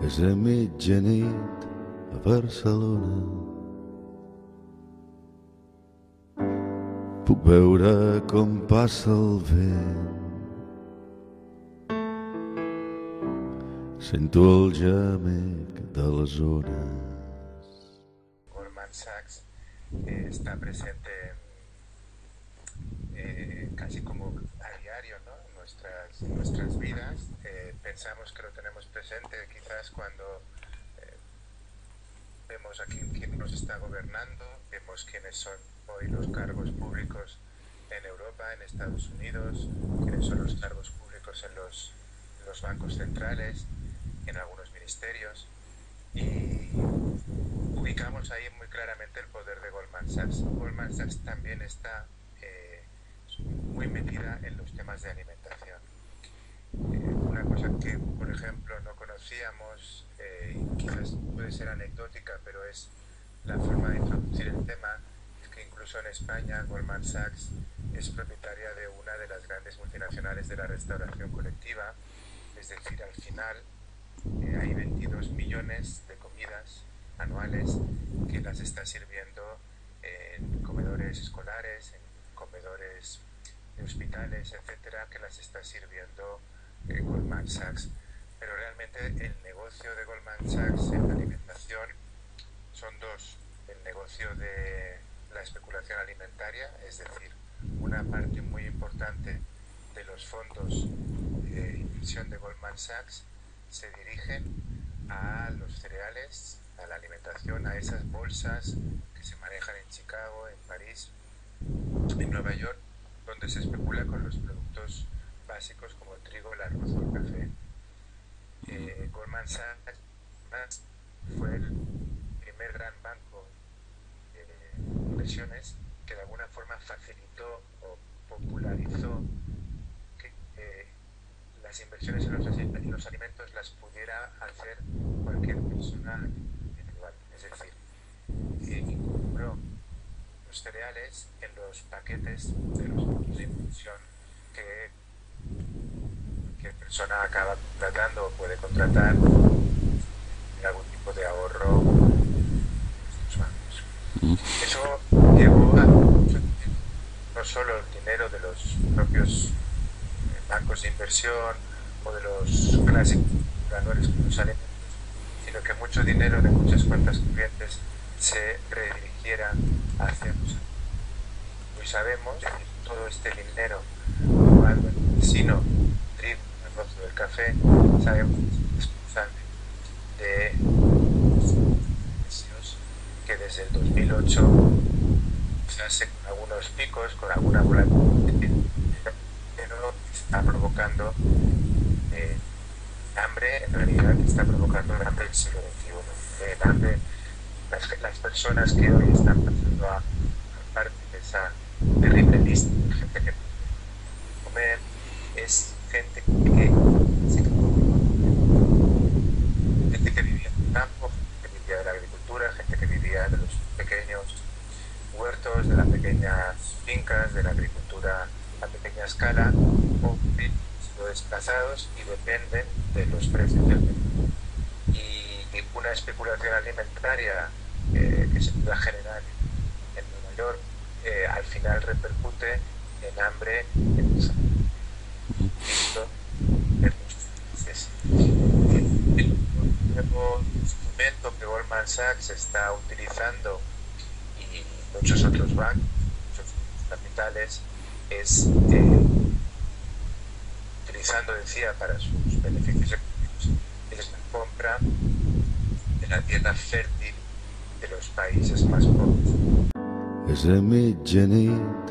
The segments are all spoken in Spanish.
És a mitjanit a Barcelona. Puc veure com passa el vent. Sento el gemec de les ones. Goldman Sachs está presente casi como a diario, ¿no? en nuestras vidas. Pensamos que lo tenemos presente quizás cuando vemos a quién nos está gobernando, vemos quiénes son hoy los cargos públicos en Europa, en Estados Unidos, quiénes son los cargos públicos en los bancos centrales, en algunos ministerios, y ubicamos ahí muy claramente el poder de Goldman Sachs. Goldman Sachs también está muy metida en los temas de alimentación. Una cosa que, por ejemplo, no conocíamos, y quizás puede ser anecdótica, pero es la forma de introducir el tema, es que incluso en España Goldman Sachs es propietaria de una de las grandes multinacionales de la restauración colectiva, es decir, al final hay 22 millones de comidas anuales que las está sirviendo en comedores escolares, en comedores de hospitales, etcétera, que las está sirviendo Goldman Sachs. Pero realmente el negocio de Goldman Sachs en la alimentación son dos: el negocio de la especulación alimentaria, es decir, una parte muy importante de los fondos de inversión de Goldman Sachs se dirigen a los cereales, a la alimentación, a esas bolsas que se manejan en Chicago, en París, en Nueva York, donde se especula con los productos básicos como el trigo, el arroz o el café. Goldman Sachs fue el primer gran banco de inversiones que de alguna forma facilitó o popularizó que las inversiones en los alimentos las pudiera hacer cualquier persona individual. Es decir, incorporó los cereales en los paquetes de los fondos de inversión que cualquier persona acaba contratando o puede contratar en algún tipo de ahorro en los bancos. Eso llevó a no solo el dinero de los propios bancos de inversión o de los clásicos compradores que los alimentos, sino que mucho dinero de muchas cuentas corrientes se redirigiera hacia los alimentos. Hoy sabemos que todo este dinero robado en el vecino, trigo, el arroz o el café, sabemos que es responsable de precios que desde el 2008 se hace con algunos picos, con alguna volatilidad, pero está provocando hambre, en realidad está provocando el hambre del siglo XXI. El hambre, las personas que hoy están pasando a parte de esa terrible lista de gente que comer, es gente que vivía en el campo, gente que vivía de la agricultura, gente que vivía de los pequeños huertos, de las pequeñas fincas, de la agricultura a pequeña escala, o desplazados y dependen de los precios del mercado. Y una especulación alimentaria que se pueda generar en Nueva York al final repercute en hambre en los países. El nuevo instrumento que Goldman Sachs está utilizando y muchos otros bancos, muchos capitales, es utilizando, decía, para sus beneficios económicos, es la compra de la tierra fértil de los países más pobres. És a mitjanit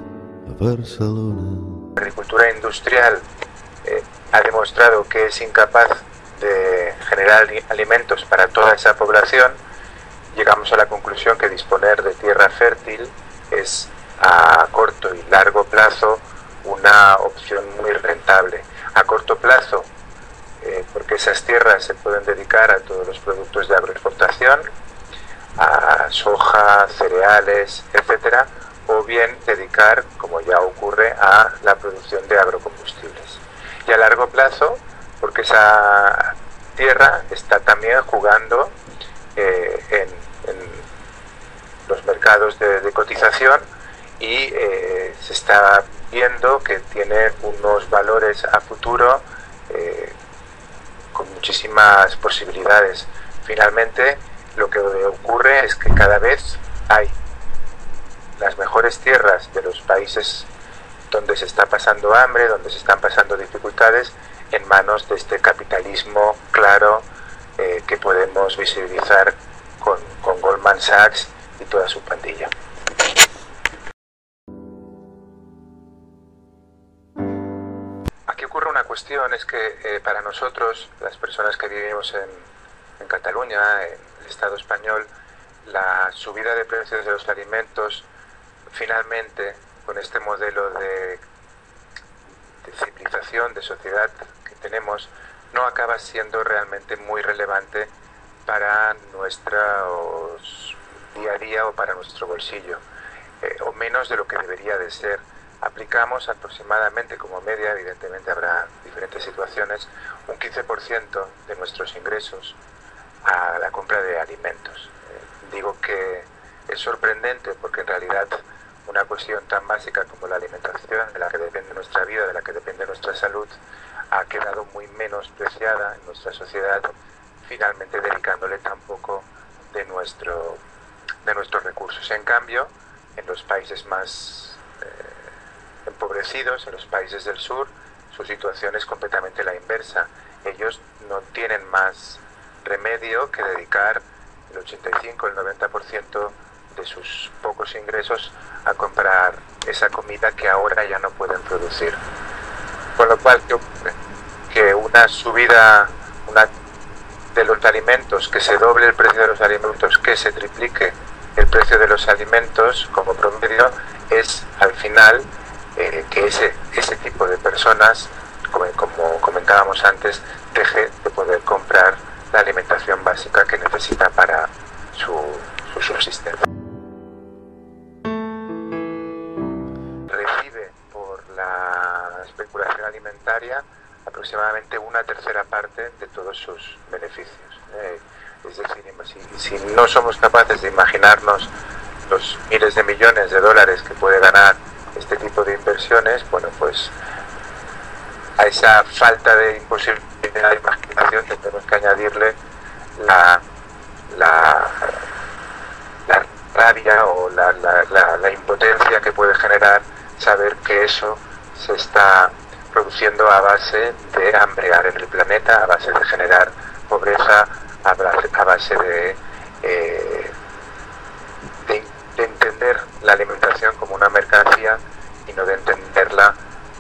a Barcelona. La agricultura industrial ha demostrado que es incapaz de generar alimentos para toda esa población. Llegamos a la conclusión que disponer de tierra fértil es a corto y largo plazo una opción muy rentable. A corto plazo, porque esas tierras se pueden dedicar a todos los productos de agroexportación, a soja, cereales, etcétera, o bien dedicar, como ya ocurre, a la producción de agrocombustibles. Y a largo plazo, porque tierra está también jugando en los mercados de cotización y se está viendo que tiene unos valores a futuro con muchísimas posibilidades. Finalmente, lo que ocurre es que cada vez hay las mejores tierras de los países donde se está pasando hambre, donde se están pasando dificultades, en manos de este capitalismo claro que podemos visibilizar con Goldman Sachs y toda su pandilla. Aquí ocurre una cuestión, es que para nosotros, las personas que vivimos en Cataluña, en el Estado español, la subida de precios de los alimentos, finalmente, con este modelo de civilización, de sociedad que tenemos, no acaba siendo realmente muy relevante para nuestro día a día o para nuestro bolsillo, o menos de lo que debería de ser. Aplicamos aproximadamente, como media, evidentemente habrá diferentes situaciones, un 15% de nuestros ingresos a la compra de alimentos. Digo que es sorprendente porque en realidad una cuestión tan básica como la alimentación, de la que depende nuestra vida, de la que depende nuestra salud, ha quedado muy menospreciada en nuestra sociedad, finalmente dedicándole tan poco de nuestros recursos. En cambio, en los países más empobrecidos, en los países del sur, su situación es completamente la inversa. Ellos no tienen más remedio que dedicar el 85, el 90% de sus pocos ingresos a comprar esa comida que ahora ya no pueden producir. Con lo cual, ¿qué ocurre? Que una subida de los alimentos, que se doble el precio de los alimentos, que se triplique el precio de los alimentos como promedio, es al final que ese tipo de personas, como comentábamos antes, deje de poder comprar la alimentación básica que necesita para su subsistencia. Recibe por la especulación alimentaria aproximadamente una tercera parte de todos sus beneficios. Es decir, si no somos capaces de imaginarnos los miles de millones de dólares que puede ganar este tipo de inversiones, bueno, pues a esa falta de imposibilidad de imaginación tendremos que añadirle la rabia o la impotencia que puede generar saber que eso se está produciendo a base de hambrear en el planeta, a base de generar pobreza, a base de entender la alimentación como una mercancía y no de entenderla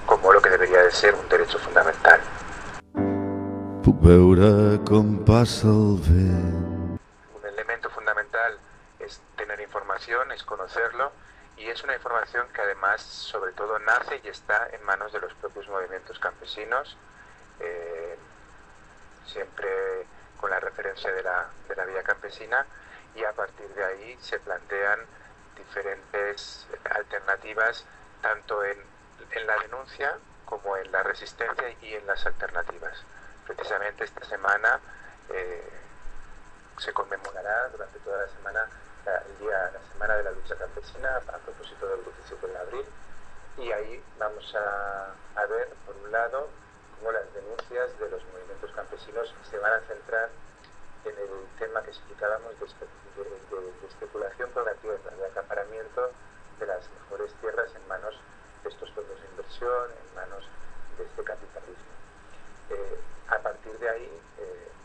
como lo que debería de ser un derecho fundamental. Puc veure com passa el vent. Un elemento fundamental es tener información, es conocerlo, y es una información que además sobre todo nace y está en manos de los propios movimientos campesinos, siempre con la referencia de la vía campesina, y a partir de ahí se plantean diferentes alternativas tanto en la denuncia como en la resistencia y en las alternativas. Precisamente esta semana se conmemorará durante toda la semana la Semana de la Lucha Campesina a propósito del 17 de abril, y ahí vamos a ver, por un lado, cómo las denuncias de los movimientos campesinos se van a centrar en el tema que explicábamos de especulación con la tierra, de acaparamiento de las mejores tierras en manos de estos fondos de inversión, en manos de este capitalismo. A partir de ahí,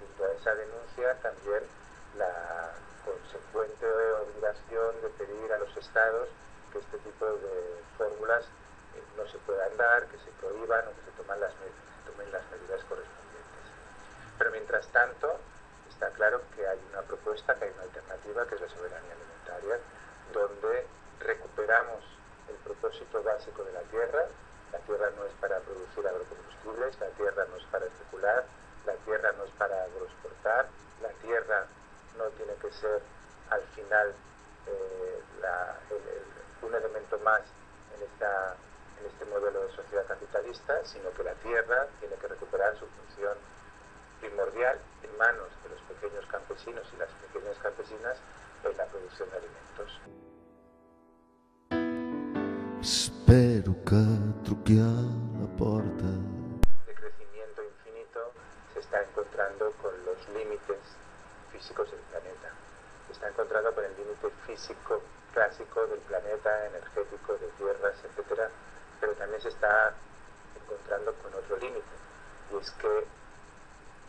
junto a esa denuncia, también la consecuente obligación de pedir a los estados que este tipo de fórmulas no se puedan dar, que se prohíban o que se tomen las medidas correspondientes. Pero mientras tanto, está claro que hay una propuesta, que hay una alternativa, que es la soberanía alimentaria, donde recuperamos el propósito básico de la tierra. La tierra no es para producir agrocombustibles, la tierra no es para especular, la tierra no es para agroexportar, la tierra no tiene que ser al final un elemento más en este modelo de sociedad capitalista, sino que la tierra tiene que recuperar su función primordial en manos de los pequeños campesinos y las pequeñas campesinas en la producción de alimentos. Espero que truqui a la porta. De crecimiento infinito se está encontrando con los límites físicos del planeta. Se está encontrando con el límite físico clásico del planeta, energético, de tierras, etcétera, pero también se está encontrando con otro límite, y es que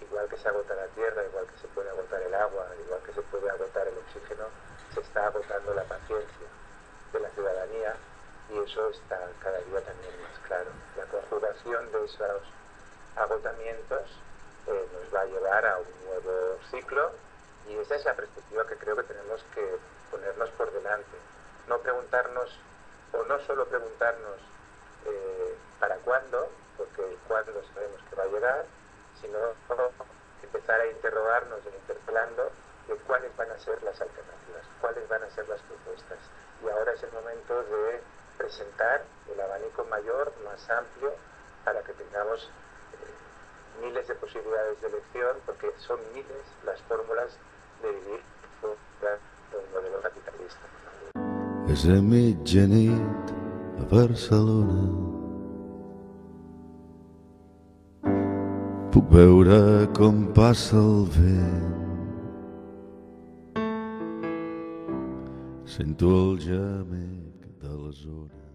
igual que se agota la tierra, igual que se puede agotar el agua, igual que se puede agotar el oxígeno, se está agotando la paciencia de la ciudadanía, y eso está cada día también más claro. La conjugación de esos agotamientos nos va a llevar a un nuevo ciclo, y esa es la perspectiva que creo que tenemos que ponernos por delante. No preguntarnos, o no solo preguntarnos para cuándo, porque el cuándo sabemos que va a llegar, sino empezar a interrogarnos e interpelando de cuáles van a ser las alternativas, cuáles van a ser las propuestas. Y ahora es el momento de presentar el abanico mayor, más amplio, para que tengamos miles de posibilidades de elección, porque son miles las fórmulas de vivir fuera de un modelo capitalista. És a mitjanit a Barcelona. Puc veure com passa el vent. Sento el gemec de la zona.